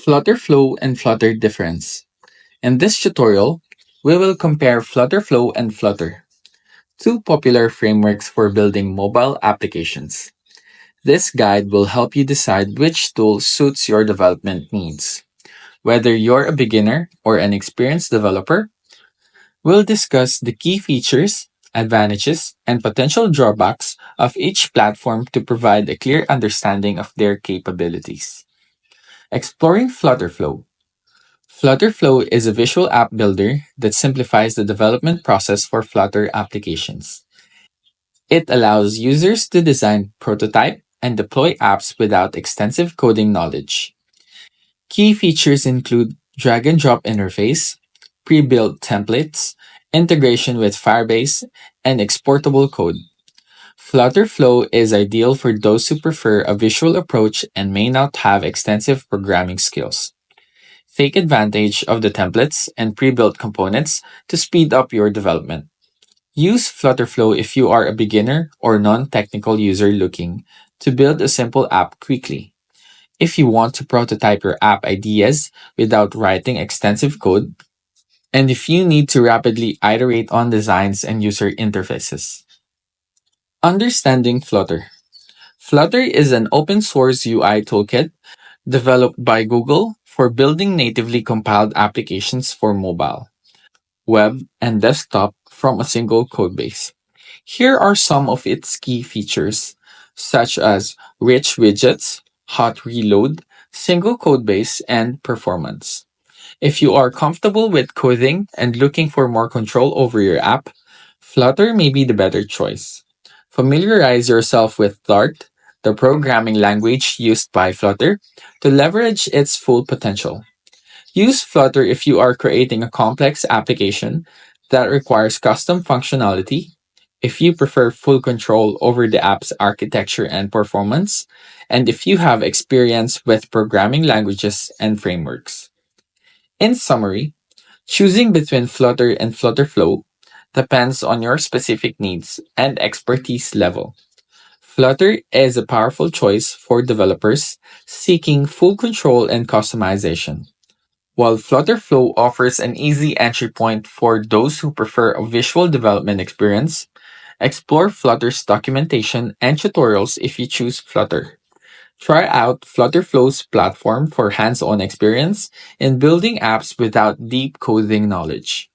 Flutterflow and Flutter difference. In this tutorial, we will compare Flutterflow and Flutter, two popular frameworks for building mobile applications. This guide will help you decide which tool suits your development needs. Whether you're a beginner or an experienced developer, we'll discuss the key features, advantages, and potential drawbacks of each platform to provide a clear understanding of their capabilities. Exploring Flutterflow. Flutterflow is a visual app builder that simplifies the development process for Flutter applications. It allows users to design, prototype, and deploy apps without extensive coding knowledge. Key features include drag and drop interface, pre-built templates, integration with Firebase, and exportable code. Flutterflow is ideal for those who prefer a visual approach and may not have extensive programming skills. Take advantage of the templates and pre-built components to speed up your development. Use Flutterflow if you are a beginner or non-technical user looking to build a simple app quickly. If you want to prototype your app ideas without writing extensive code, and if you need to rapidly iterate on designs and user interfaces. Understanding Flutter. Flutter is an open source UI toolkit developed by Google for building natively compiled applications for mobile, web, and desktop from a single codebase. Here are some of its key features, such as rich widgets, hot reload, single codebase, and performance. If you are comfortable with coding and looking for more control over your app, Flutter may be the better choice. Familiarize yourself with Dart, the programming language used by Flutter, to leverage its full potential. Use Flutter if you are creating a complex application that requires custom functionality, if you prefer full control over the app's architecture and performance, and if you have experience with programming languages and frameworks. In summary, choosing between Flutter and Flutterflow depends on your specific needs and expertise level. Flutter is a powerful choice for developers seeking full control and customization, while Flutterflow offers an easy entry point for those who prefer a visual development experience. Explore Flutter's documentation and tutorials if you choose Flutter. Try out Flutterflow's platform for hands-on experience in building apps without deep coding knowledge.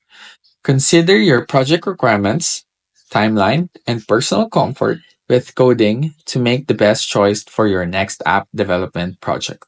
Consider your project requirements, timeline, and personal comfort with coding to make the best choice for your next app development project.